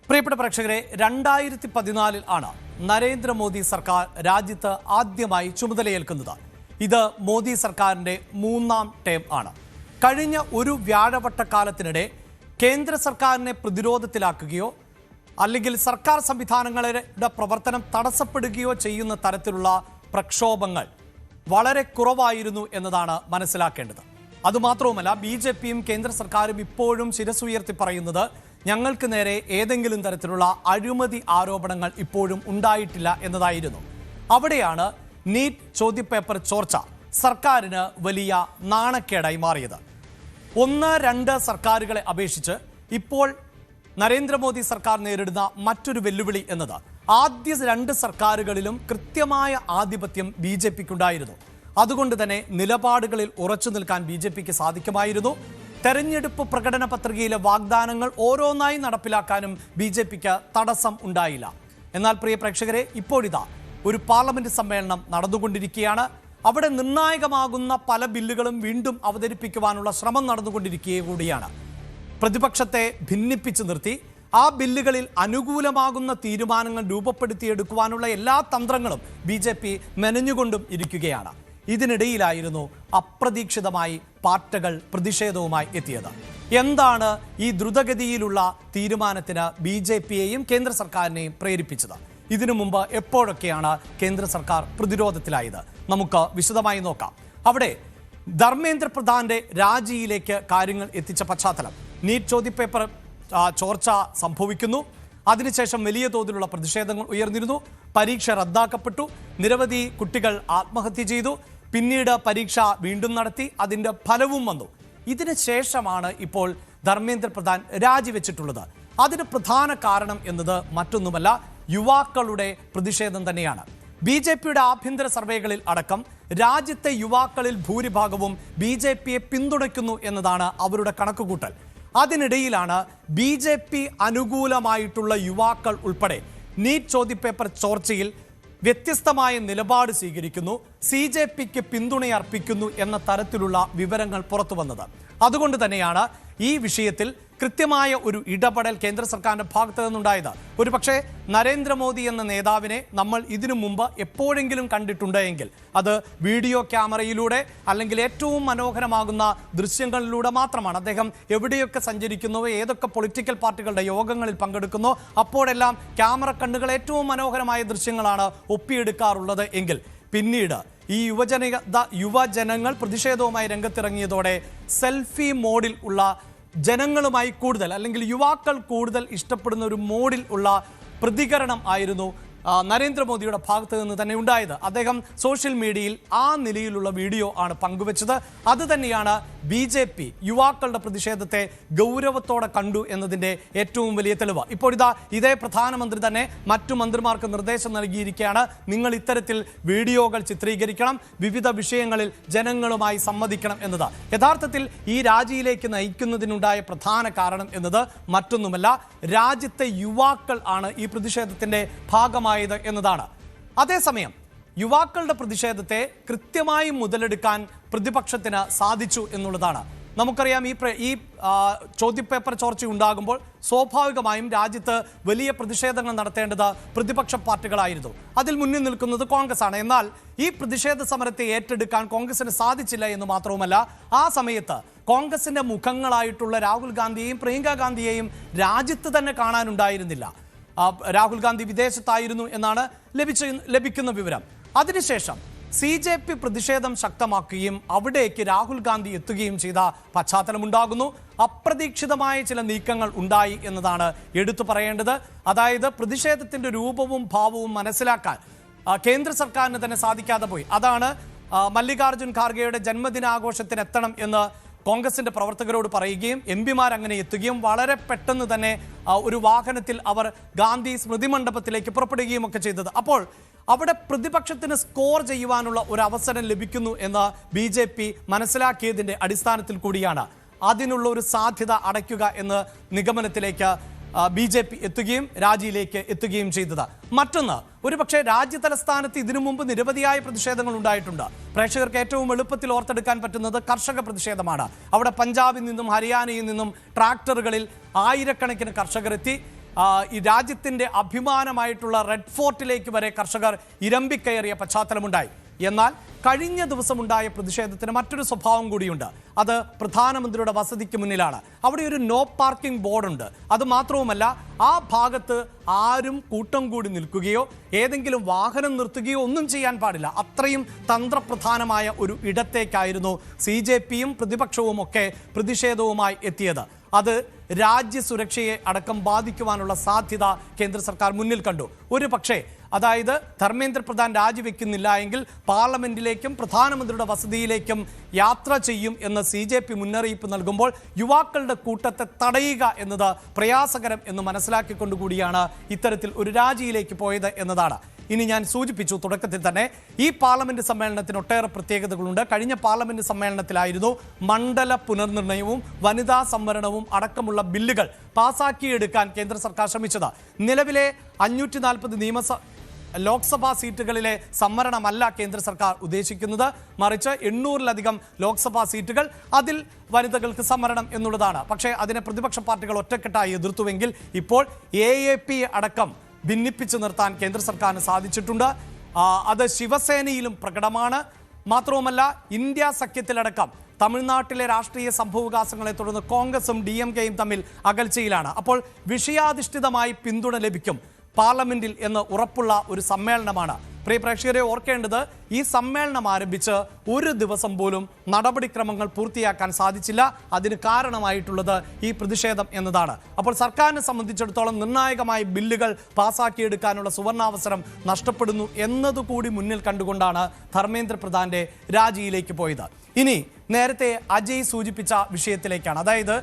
പ്രിയപ്പെട്ട പ്രേക്ഷകരെ, 2014 ആണ് നരേന്ദ്രമോദി സർക്കാർ രാജ്യത്ത് ആദ്യമായി ചുമതലയേൽക്കുന്നത്. ഇത് മോദി സർക്കാരിന്റെ 3ാം ടേം ആണ്. കഴിഞ്ഞ ഒരു വ്യാഴവട്ടക്കാലത്തിനിടെ കേന്ദ്ര സർക്കാരിനെ പ്രതിരോധത്തിലാക്കുകയോ അല്ലെങ്കിൽ സർക്കാർ സംവിധാനങ്ങളുടെ പ്രവർത്തനം തടസ്സപ്പെടുകയോ ചെയ്യുന്ന തരത്തിലുള്ള പ്രക്ഷോഭങ്ങൾ വളരെ കുറവായിരുന്നു എന്നതാണ് മനസ്സിലാക്കേണ്ടത്. അതുമാത്രവുമല്ല, BJPയും കേന്ദ്ര സർക്കാരും ഇപ്പോഴും ശിരസുയർത്തി പറയുന്നത് ഞങ്ങൾക്ക് നേരെ ഏതെങ്കിലും തരത്തിലുള്ള അഴിമതി ആരോപണങ്ങൾ ഇപ്പോഴും ഉണ്ടായിട്ടില്ല എന്നതായിരുന്നു. അവിടെയാണ് നീറ്റ് ചോദ്യപേപ്പർ ചോർച്ച സർക്കാരിന് വലിയ നാണക്കേടായി മാറിയത്. 1-2 സർക്കാരുകളെ അപേക്ഷിച്ച് ഇപ്പോൾ നരേന്ദ്രമോദി സർക്കാർ നേരിടുന്ന മറ്റൊരു വെല്ലുവിളി എന്നത് ആദ്യ 2 സർക്കാരുകളിലും കൃത്യമായ ആധിപത്യം BJPക്കുണ്ടായിരുന്നു. അതുകൊണ്ട് തന്നെ നിലപാടുകളിൽ ഉറച്ചു നിൽക്കാൻ BJPക്ക് സാധിക്കുമായിരുന്നു. തെരഞ്ഞെടുപ്പ് പ്രകടന പത്രികയിലെ വാഗ്ദാനങ്ങൾ ഓരോന്നായി നടപ്പിലാക്കാനും BJPക്ക് തടസ്സം ഉണ്ടായില്ല. എന്നാൽ പ്രിയ പ്രേക്ഷകരെ, ഇപ്പോഴിതാ ഒരു പാർലമെന്റ് സമ്മേളനം നടന്നുകൊണ്ടിരിക്കുകയാണ്. അവിടെ നിർണായകമാകുന്ന പല ബില്ലുകളും വീണ്ടും അവതരിപ്പിക്കുവാനുള്ള ശ്രമം നടന്നുകൊണ്ടിരിക്കുക കൂടിയാണ്. പ്രതിപക്ഷത്തെ ഭിന്നിപ്പിച്ചു നിർത്തി ആ ബില്ലുകളിൽ അനുകൂലമാകുന്ന തീരുമാനങ്ങൾ രൂപപ്പെടുത്തിയെടുക്കുവാനുള്ള എല്ലാ തന്ത്രങ്ങളും BJP മെനഞ്ഞുകൊണ്ടും ഇരിക്കുകയാണ്. ഇതിനിടയിലായിരുന്നു അപ്രതീക്ഷിതമായി പാർട്ടികൾ പ്രതിഷേധവുമായി എത്തിയത്. എന്താണ് ഈ ദ്രുതഗതിയിലുള്ള തീരുമാനത്തിന് BJPയെയും കേന്ദ്ര സർക്കാരിനെയും പ്രേരിപ്പിച്ചത്? ഇതിനു മുമ്പ് എപ്പോഴൊക്കെയാണ് കേന്ദ്ര സർക്കാർ പ്രതിരോധത്തിലായത്? നമുക്ക് വിശദമായി നോക്കാം. അവിടെ ധർമ്മേന്ദ്ര പ്രധാന്റെ രാജിയിലേക്ക് കാര്യങ്ങൾ എത്തിച്ച പശ്ചാത്തലം, നീറ്റ് ചോദ്യപേപ്പർ ചോർച്ച സംഭവിക്കുന്നു. അതിനുശേഷം വലിയ തോതിലുള്ള പ്രതിഷേധങ്ങൾ ഉയർന്നിരുന്നു. പരീക്ഷ റദ്ദാക്കപ്പെട്ടു. നിരവധി കുട്ടികൾ ആത്മഹത്യ ചെയ്തു. പിന്നീട് പരീക്ഷ വീണ്ടും നടത്തി. അതിൻ്റെ ഫലവും വന്നു. ഇതിന് ശേഷമാണ് ഇപ്പോൾ ധർമ്മേന്ദ്ര പ്രധാൻ രാജിവെച്ചിട്ടുള്ളത്. അതിന് പ്രധാന കാരണം എന്നത് മറ്റൊന്നുമല്ല, യുവാക്കളുടെ പ്രതിഷേധം തന്നെയാണ്. BJPയുടെ ആഭ്യന്തര സർവേകളിൽ അടക്കം രാജ്യത്തെ യുവാക്കളിൽ ഭൂരിഭാഗവും BJPയെ പിന്തുണയ്ക്കുന്നു എന്നതാണ് അവരുടെ കണക്കുകൂട്ടൽ. അതിനിടയിലാണ് BJP അനുകൂലമായിട്ടുള്ള യുവാക്കൾ ഉൾപ്പെടെ നീറ്റ് ചോദ്യപേപ്പർ ചോർച്ചയിൽ വ്യത്യസ്തമായ നിലപാട് സ്വീകരിക്കുന്നു, CJPക്ക് പിന്തുണയർപ്പിക്കുന്നു എന്ന തരത്തിലുള്ള വിവരങ്ങൾ പുറത്തു വന്നത്. അതുകൊണ്ട് തന്നെയാണ് ഈ വിഷയത്തിൽ കൃത്യമായ ഒരു ഇടപെടൽ കേന്ദ്ര സർക്കാരിന്റെ ഭാഗത്ത് നിന്നുണ്ടായത്. ഒരുപക്ഷെ നരേന്ദ്രമോദി എന്ന നേതാവിനെ നമ്മൾ ഇതിനു മുമ്പ് എപ്പോഴെങ്കിലും കണ്ടിട്ടുണ്ടെങ്കിൽ അത് വീഡിയോ ക്യാമറയിലൂടെ അല്ലെങ്കിൽ ഏറ്റവും മനോഹരമാകുന്ന ദൃശ്യങ്ങളിലൂടെ മാത്രമാണ്. അദ്ദേഹം എവിടെയൊക്കെ സഞ്ചരിക്കുന്നുവോ, ഏതൊക്കെ പൊളിറ്റിക്കൽ പാർട്ടികളുടെ യോഗങ്ങളിൽ പങ്കെടുക്കുന്നോ അപ്പോഴെല്ലാം ക്യാമറ കണ്ണുകൾ ഏറ്റവും മനോഹരമായ ദൃശ്യങ്ങളാണ് ഒപ്പിയെടുക്കാറുള്ളത്. എങ്കിൽ പിന്നീട് ഈ യുവജനങ്ങൾ പ്രതിഷേധവുമായി രംഗത്തിറങ്ങിയതോടെ സെൽഫി മോഡിൽ ഉള്ള ജനങ്ങളുമായി കൂടുതൽ അല്ലെങ്കിൽ യുവാക്കൾ കൂടുതൽ ഇഷ്ടപ്പെടുന്ന ഒരു മോഡിൽ ഉള്ള പ്രതികരണം ആയിരുന്നു നരേന്ദ്രമോദിയുടെ ഭാഗത്ത് നിന്ന് തന്നെ ഉണ്ടായത്. അദ്ദേഹം സോഷ്യൽ മീഡിയയിൽ ആ നിലയിലുള്ള വീഡിയോ ആണ് പങ്കുവച്ചത്. അത് തന്നെയാണ് BJP യുവാക്കളുടെ പ്രതിഷേധത്തെ ഗൗരവത്തോടെ കണ്ടു എന്നതിൻ്റെ ഏറ്റവും വലിയ തെളിവ്. ഇപ്പോൾ ഇതേ പ്രധാനമന്ത്രി തന്നെ മറ്റു മന്ത്രിമാർക്ക് നിർദ്ദേശം നൽകിയിരിക്കുകയാണ്. നിങ്ങൾ ഇത്തരത്തിൽ വീഡിയോകൾ ചിത്രീകരിക്കണം, വിവിധ വിഷയങ്ങളിൽ ജനങ്ങളുമായി സംവദിക്കണം എന്നത്. യഥാർത്ഥത്തിൽ ഈ രാജിയിലേക്ക് നയിക്കുന്നതിനുണ്ടായ പ്രധാന കാരണം എന്നത് മറ്റൊന്നുമല്ല, രാജ്യത്തെ യുവാക്കൾ ആണ് ഈ പ്രതിഷേധത്തിന്റെ ഭാഗമായി എന്നതാണ്. അതേസമയം യുവാക്കളുടെ പ്രതിഷേധത്തെ കൃത്യമായി മുതലെടുക്കാൻ പ്രതിപക്ഷത്തിന് സാധിച്ചു എന്നുള്ളതാണ്. നമുക്കറിയാം, ഈ ചോദ്യപേപ്പർ ചോർച്ച ഉണ്ടാകുമ്പോൾ സ്വാഭാവികമായും രാജ്യത്ത് വലിയ പ്രതിഷേധങ്ങൾ നടത്തേണ്ടത് പ്രതിപക്ഷ പാർട്ടികളായിരുന്നു. അതിൽ മുന്നിൽ നിൽക്കുന്നത് കോൺഗ്രസ് ആണ്. എന്നാൽ ഈ പ്രതിഷേധ സമരത്തെ ഏറ്റെടുക്കാൻ കോൺഗ്രസിന് സാധിച്ചില്ല എന്ന് മാത്രവുമല്ല, ആ സമയത്ത് കോൺഗ്രസിന്റെ മുഖങ്ങളായിട്ടുള്ള രാഹുൽ ഗാന്ധിയെയും പ്രിയങ്ക ഗാന്ധിയെയും രാജ്യത്ത് തന്നെ കാണാനുണ്ടായിരുന്നില്ല. രാഹുൽ ഗാന്ധി വിദേശത്തായിരുന്നു എന്നാണ് ലഭിക്കുന്ന വിവരം. അതിനുശേഷം CJP പ്രതിഷേധം ശക്തമാക്കുകയും അവിടേക്ക് രാഹുൽ ഗാന്ധി എത്തുകയും ചെയ്ത പശ്ചാത്തലമുണ്ടാകുന്നു. അപ്രതീക്ഷിതമായ ചില നീക്കങ്ങൾ ഉണ്ടായി എന്നതാണ് എടുത്തു പറയേണ്ടത്. അതായത് പ്രതിഷേധത്തിന്റെ രൂപവും ഭാവവും മനസ്സിലാക്കാൻ കേന്ദ്ര സർക്കാരിന് തന്നെ സാധിക്കാതെ പോയി. അതാണ് മല്ലികാർജുൻ ഖാർഗെയുടെ ജന്മദിനാഘോഷത്തിന് എത്തണം എന്ന് കോൺഗ്രസിന്റെ പ്രവർത്തകരോട് പറയുകയും MP-മാർ അങ്ങനെ എത്തുകയും വളരെ പെട്ടെന്ന് തന്നെ ഒരു വാഹനത്തിൽ അവർ ഗാന്ധി സ്മൃതി മണ്ഡപത്തിലേക്ക് പുറപ്പെടുകയും ഒക്കെ ചെയ്തത്. അപ്പോൾ അവിടെ പ്രതിപക്ഷത്തിന് സ്കോർ ചെയ്യുവാനുള്ള ഒരു അവസരം ലഭിക്കുന്നു എന്ന് BJP മനസ്സിലാക്കിയതിന്റെ അടിസ്ഥാനത്തിൽ കൂടിയാണ് അതിനുള്ള ഒരു സാധ്യത അടയ്ക്കുക എന്ന നിഗമനത്തിലേക്ക് BJP എത്തുകയും രാജിയിലേക്ക് എത്തുകയും ചെയ്തത്. മറ്റൊന്ന്, ഒരുപക്ഷെ രാജ്യതലസ്ഥാനത്ത് ഇതിനു മുമ്പ് നിരവധിയായ പ്രതിഷേധങ്ങൾ ഉണ്ടായിട്ടുണ്ട്. പ്രേക്ഷകർക്ക് ഏറ്റവും എളുപ്പത്തിൽ ഓർത്തെടുക്കാൻ പറ്റുന്നത് കർഷക പ്രതിഷേധമാണ്. അവിടെ പഞ്ചാബിൽ നിന്നും ഹരിയാനയിൽ നിന്നും ട്രാക്ടറുകളിൽ ആയിരക്കണക്കിന് കർഷകർ എത്തി. ഈ രാജ്യത്തിൻ്റെ അഭിമാനമായിട്ടുള്ള റെഡ് ഫോർട്ടിലേക്ക് വരെ കർഷകർ ഇരമ്പിക്കയറിയ പശ്ചാത്തലമുണ്ടായി. എന്നാൽ കഴിഞ്ഞ ദിവസമുണ്ടായ പ്രതിഷേധത്തിന് മറ്റൊരു സ്വഭാവം കൂടിയുണ്ട്. അത് പ്രധാനമന്ത്രിയുടെ വസതിക്ക് മുന്നിലാണ്. അവിടെ ഒരു നോ പാർക്കിംഗ് ബോർഡുണ്ട്. അത് മാത്രവുമല്ല, ആ ഭാഗത്ത് ആരും കൂട്ടം കൂടി നിൽക്കുകയോ ഏതെങ്കിലും വാഹനം നിർത്തുകയോ ഒന്നും ചെയ്യാൻ പാടില്ല. അത്രയും തന്ത്രപ്രധാനമായ ഒരു ഇടത്തേക്കായിരുന്നു CJPയും പ്രതിപക്ഷവും ഒക്കെ പ്രതിഷേധവുമായി എത്തിയത്. അത് രാജ്യസുരക്ഷയെ അടക്കം ബാധിക്കുവാനുള്ള സാധ്യത കേന്ദ്ര സർക്കാർ മുന്നിൽ കണ്ടു. ഒരു പക്ഷേ അതായത് ധർമ്മേന്ദ്ര പ്രധാൻ രാജിവെക്കുന്നില്ല എങ്കിൽ പാർലമെന്റിലേക്കും പ്രധാനമന്ത്രിയുടെ വസതിയിലേക്കും യാത്ര ചെയ്യും എന്ന് CJP മുന്നറിയിപ്പ് നൽകുമ്പോൾ യുവാക്കളുടെ കൂട്ടത്തെ തടയുക എന്നത് പ്രയാസകരം എന്ന് മനസ്സിലാക്കിക്കൊണ്ടുകൂടിയാണ് ഇത്തരത്തിൽ ഒരു രാജിയിലേക്ക് പോയത് എന്നതാണ്. ഇനി ഞാൻ സൂചിപ്പിച്ചു തുടക്കത്തിൽ തന്നെ, ഈ പാർലമെന്റ് സമ്മേളനത്തിന് ഒട്ടേറെ പ്രത്യേകതകളുണ്ട്. കഴിഞ്ഞ പാർലമെന്റ് സമ്മേളനത്തിലായിരുന്നു മണ്ഡല പുനർനിർണയവും വനിതാ സംവരണവും അടക്കമുള്ള ബില്ലുകൾ പാസാക്കിയെടുക്കാൻ കേന്ദ്ര സർക്കാർ ശ്രമിച്ചത്. നിലവിലെ 540 ലോക്സഭാ സീറ്റുകളിലെ സംവരണമല്ല കേന്ദ്ര സർക്കാർ ഉദ്ദേശിക്കുന്നത്, മറിച്ച് 800-ലധികം ലോക്സഭാ സീറ്റുകൾ, അതിൽ വനിതകൾക്ക് സംവരണം എന്നുള്ളതാണ്. പക്ഷേ അതിനെ പ്രതിപക്ഷ പാർട്ടികൾ ഒറ്റക്കെട്ടായി എതിർത്തുവെങ്കിൽ ഇപ്പോൾ AAP അടക്കം ഭിന്നിപ്പിച്ചു നിർത്താൻ കേന്ദ്ര സർക്കാരിന് സാധിച്ചിട്ടുണ്ട്. അത് ശിവസേനയിലും പ്രകടമാണ്. മാത്രവുമല്ല, ഇന്ത്യ സഖ്യത്തിലടക്കം തമിഴ്നാട്ടിലെ രാഷ്ട്രീയ സംഭവവികാസങ്ങളെ തുടർന്ന് കോൺഗ്രസും DMKയും തമ്മിൽ അകൽച്ചയിലാണ്. അപ്പോൾ വിഷയാധിഷ്ഠിതമായി പിന്തുണ ലഭിക്കും പാർലമെന്റിൽ എന്ന് ഉറപ്പുള്ള ഒരു സമ്മേളനമാണ്. പ്രിയ പ്രേക്ഷകരെ, ഓർക്കേണ്ടത് ഈ സമ്മേളനം ആരംഭിച്ച് ഒരു ദിവസം പോലും നടപടിക്രമങ്ങൾ പൂർത്തിയാക്കാൻ സാധിച്ചില്ല. അതിന് കാരണമായിട്ടുള്ളത് ഈ പ്രതിഷേധം എന്നതാണ്. അപ്പോൾ സർക്കാരിനെ സംബന്ധിച്ചിടത്തോളം നിർണായകമായ ബില്ലുകൾ പാസാക്കിയെടുക്കാനുള്ള സുവർണാവസരം നഷ്ടപ്പെടുന്നു എന്നതുകൂടി മുന്നിൽ കണ്ടുകൊണ്ടാണ് ധർമ്മേന്ദ്ര പ്രധാന്റെ രാജിയിലേക്ക് പോയത്. ഇനി നേരത്തെ അജയ് സൂചിപ്പിച്ച വിഷയത്തിലേക്കാണ്. അതായത്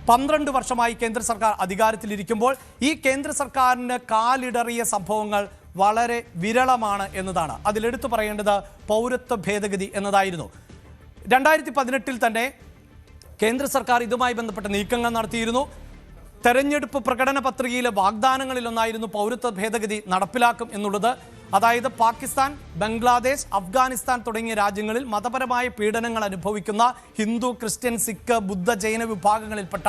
12 വർഷമായി കേന്ദ്ര സർക്കാർ അധികാരത്തിലിരിക്കുമ്പോൾ ഈ കേന്ദ്ര സർക്കാരിന് കാലിടറിയ സംഭവങ്ങൾ വളരെ വിരളമാണ് എന്നതാണ്. അതിലെടുത്തു പറയേണ്ടത് പൗരത്വ ഭേദഗതി എന്നതായിരുന്നു. 2018 തന്നെ കേന്ദ്ര സർക്കാർ ഇതുമായി ബന്ധപ്പെട്ട നീക്കങ്ങൾ നടത്തിയിരുന്നു. തെരഞ്ഞെടുപ്പ് പ്രകടന പത്രികയിലെ വാഗ്ദാനങ്ങളിലൊന്നായിരുന്നു പൗരത്വ ഭേദഗതി നടപ്പിലാക്കും എന്നുള്ളത്. അതായത് പാകിസ്ഥാൻ, ബംഗ്ലാദേശ്, അഫ്ഗാനിസ്ഥാൻ തുടങ്ങിയ രാജ്യങ്ങളിൽ മതപരമായ പീഡനങ്ങൾ അനുഭവിക്കുന്ന ഹിന്ദു, ക്രിസ്ത്യൻ, സിഖ്, ബുദ്ധ, ജൈന വിഭാഗങ്ങളിൽപ്പെട്ട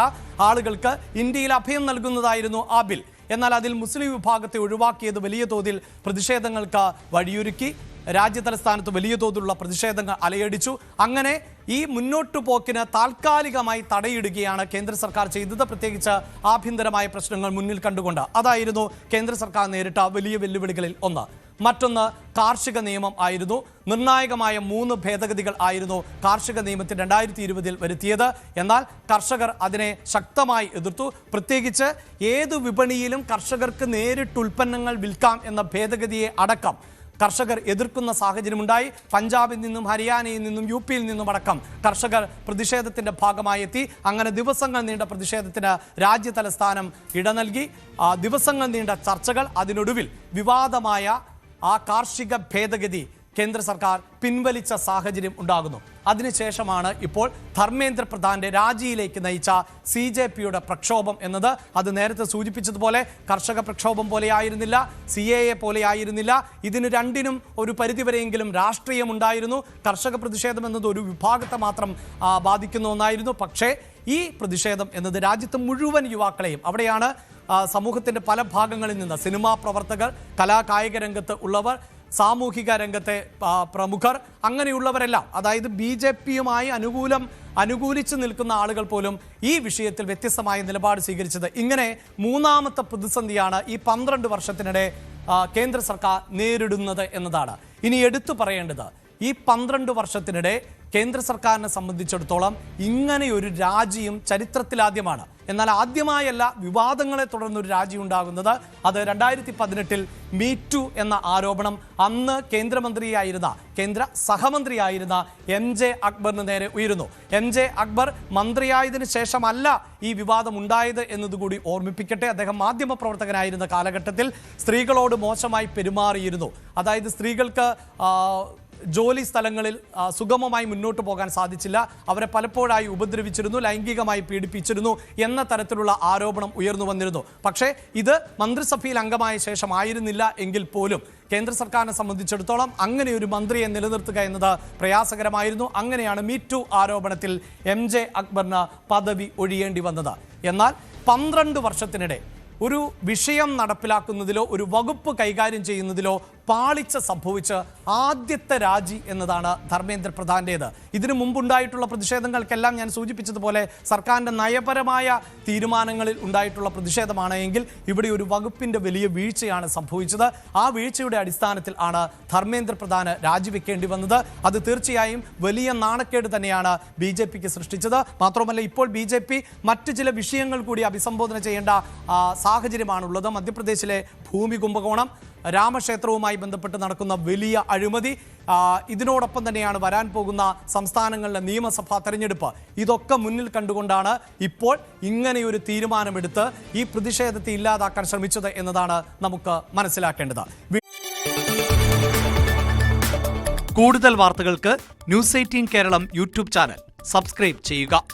ആളുകൾക്ക് ഇന്ത്യയിൽ അഭയം നൽകുന്നതായിരുന്നു ആ ബിൽ. എന്നാൽ അതിൽ മുസ്ലിം വിഭാഗത്തെ ഒഴിവാക്കിയത് വലിയ തോതിൽ പ്രതിഷേധങ്ങൾക്ക് വഴിയൊരുക്കി. രാജ്യതലസ്ഥാനത്ത് വലിയ തോതിലുള്ള പ്രതിഷേധങ്ങൾ അലയടിച്ചു. അങ്ങനെ ഈ മുന്നോട്ടു പോക്കിന് താൽക്കാലികമായി തടയിടുകയാണ് കേന്ദ്ര സർക്കാർ ചെയ്തത്, പ്രത്യേകിച്ച് ആഭ്യന്തരമായ പ്രശ്നങ്ങൾ മുന്നിൽ കണ്ടുകൊണ്ട്. അതായിരുന്നു കേന്ദ്ര സർക്കാർ നേരിട്ട വലിയ വെല്ലുവിളികളിൽ ഒന്ന്. മറ്റൊന്ന് കാർഷിക നിയമം ആയിരുന്നു. നിർണായകമായ 3 ഭേദഗതികൾ ആയിരുന്നു കാർഷിക നിയമത്തിൽ 2020 വരുത്തിയത്. എന്നാൽ കർഷകർ അതിനെ ശക്തമായി എതിർത്തു. പ്രത്യേകിച്ച് ഏതു വിപണിയിലും കർഷകർക്ക് നേരിട്ട് ഉൽപ്പന്നങ്ങൾ വിൽക്കാം എന്ന ഭേദഗതിയെ അടക്കം കർഷകർ എതിർക്കുന്ന സാഹചര്യമുണ്ടായി. പഞ്ചാബിൽ നിന്നും ഹരിയാനയിൽ നിന്നും UPയിൽ നിന്നും അടക്കം കർഷകർ പ്രതിഷേധത്തിന്റെ ഭാഗമായി എത്തി. അങ്ങനെ ദിവസങ്ങൾ നീണ്ട പ്രതിഷേധത്തിന് രാജ്യതലസ്ഥാനം ഇട നൽകി. ദിവസങ്ങൾ നീണ്ട ചർച്ചകൾ, അതിനൊടുവിൽ വിവാദമായ ആ കാർഷിക ഭേദഗതി കേന്ദ്ര സർക്കാർ പിൻവലിച്ച സാഹചര്യം ഉണ്ടാകുന്നു. അതിനുശേഷമാണ് ഇപ്പോൾ ധർമ്മേന്ദ്ര പ്രധാന്റെ രാജിയിലേക്ക് നയിച്ച CJPയുടെ പ്രക്ഷോഭം എന്നത്. അത് നേരത്തെ സൂചിപ്പിച്ചതുപോലെ കർഷക പ്രക്ഷോഭം പോലെയായിരുന്നില്ല, CAA പോലെയായിരുന്നില്ല. ഇതിന് രണ്ടിനും ഒരു പരിധിവരെയെങ്കിലും രാഷ്ട്രീയമുണ്ടായിരുന്നു. കർഷക പ്രതിഷേധം എന്നത് ഒരു വിഭാഗത്തെ മാത്രം ബാധിക്കുന്ന ഒന്നായിരുന്നു. പക്ഷേ ഈ പ്രതിഷേധം എന്നത് രാജ്യത്തെ മുഴുവൻ യുവാക്കളെയും, അവിടെയാണ് സമൂഹത്തിൻ്റെ പല ഭാഗങ്ങളിൽ നിന്ന് സിനിമാ പ്രവർത്തകർ, കലാകായിക രംഗത്ത് ഉള്ളവർ, സാമൂഹിക രംഗത്തെ പ്രമുഖർ, അങ്ങനെയുള്ളവരെല്ലാം, അതായത് BJPയുമായി അനുകൂലിച്ച് നിൽക്കുന്ന ആളുകൾ പോലും ഈ വിഷയത്തിൽ വ്യത്യസ്തമായ നിലപാട് സ്വീകരിച്ചത്. ഇങ്ങനെ മൂന്നാമത്തെ പ്രതിസന്ധിയാണ് ഈ 12 വർഷത്തിനിടെ കേന്ദ്ര സർക്കാർ നേരിടുന്നത് എന്നതാണ്. ഇനി എടുത്തു പറയേണ്ടത്, ഈ 12 വർഷത്തിനിടെ കേന്ദ്ര സർക്കാരിനെ സംബന്ധിച്ചിടത്തോളം ഇങ്ങനെയൊരു രാജിയും ചരിത്രത്തിലാദ്യമാണ്. എന്നാൽ ആദ്യമായല്ല വിവാദങ്ങളെ തുടർന്നൊരു രാജി ഉണ്ടാകുന്നത്. അത് 2018 മീറ്റു എന്ന ആരോപണം അന്ന് കേന്ദ്ര സഹമന്ത്രിയായിരുന്ന MJ അക്ബറിന് നേരെ ഉയരുന്നു. MJ അക്ബർ മന്ത്രിയായതിനു ശേഷമല്ല ഈ വിവാദം ഉണ്ടായത് എന്നതുകൂടി ഓർമ്മിപ്പിക്കട്ടെ. അദ്ദേഹം മാധ്യമപ്രവർത്തകനായിരുന്ന കാലഘട്ടത്തിൽ സ്ത്രീകളോട് മോശമായി പെരുമാറിയിരുന്നു. അതായത് സ്ത്രീകൾക്ക് ജോലി സ്ഥലങ്ങളിൽ സുഗമമായി മുന്നോട്ട് പോകാൻ സാധിച്ചില്ല, അവരെ പലപ്പോഴായി ഉപദ്രവിച്ചിരുന്നു, ലൈംഗികമായി പീഡിപ്പിച്ചിരുന്നു എന്ന തരത്തിലുള്ള ആരോപണം ഉയർന്നു വന്നിരുന്നു. പക്ഷേ ഇത് മന്ത്രിസഭയിൽ അംഗമായ ശേഷം ആയിരുന്നില്ല എങ്കിൽ പോലും കേന്ദ്ര സർക്കാരിനെ സംബന്ധിച്ചിടത്തോളം അങ്ങനെ ഒരു മന്ത്രിയെ നിലനിർത്തുക എന്നത് പ്രയാസകരമായിരുന്നു. അങ്ങനെയാണ് മീറ്റു ആരോപണത്തിൽ MJ അക്ബറിന് പദവി ഒഴിയേണ്ടി വന്നത്. എന്നാൽ 12 വർഷത്തിനിടെ ഒരു വിഷയം നടപ്പിലാക്കുന്നതിലോ ഒരു വകുപ്പ് കൈകാര്യം ചെയ്യുന്നതിലോ പാളിച്ച സംഭവിച്ച് ആദ്യത്തെ രാജി എന്നതാണ് ധർമ്മേന്ദ്ര പ്രധാന്റേത്. ഇതിനു മുമ്പുണ്ടായിട്ടുള്ള പ്രതിഷേധങ്ങൾക്കെല്ലാം ഞാൻ സൂചിപ്പിച്ചതുപോലെ സർക്കാരിൻ്റെ നയപരമായ തീരുമാനങ്ങളിൽ ഉണ്ടായിട്ടുള്ള പ്രതിഷേധമാണ് എങ്കിൽ ഇവിടെ ഒരു വകുപ്പിൻ്റെ വലിയ വീഴ്ചയാണ് സംഭവിച്ചത്. ആ വീഴ്ചയുടെ അടിസ്ഥാനത്തിൽ ആണ് ധർമ്മേന്ദ്ര പ്രധാന് രാജിവെക്കേണ്ടി വന്നത്. അത് തീർച്ചയായും വലിയ നാണക്കേട് തന്നെയാണ് BJPക്ക് സൃഷ്ടിച്ചത്. മാത്രമല്ല ഇപ്പോൾ BJP മറ്റു ചില വിഷയങ്ങൾ കൂടി അഭിസംബോധന ചെയ്യേണ്ട സാഹചര്യമാണുള്ളത്. മധ്യപ്രദേശിലെ ഭൂമി കുംഭകോണം, രാമക്ഷേത്രവുമായി ബന്ധപ്പെട്ട് നടക്കുന്ന വലിയ അഴിമതി, ഇതിനോടൊപ്പം തന്നെയാണ് വരാൻ പോകുന്ന സംസ്ഥാനങ്ങളിലെ നിയമസഭാ തെരഞ്ഞെടുപ്പ്. ഇതൊക്കെ മുന്നിൽ കണ്ടുകൊണ്ടാണ് ഇപ്പോൾ ഇങ്ങനെയൊരു തീരുമാനമെടുത്ത് ഈ പ്രതിഷേധത്തെ ഇല്ലാതാക്കാൻ ശ്രമിച്ചത് എന്നതാണ് നമുക്ക് മനസ്സിലാക്കേണ്ടത്. കൂടുതൽ വാർത്തകൾക്ക് News 18 Keralam YouTube channel subscribe ചെയ്യുക.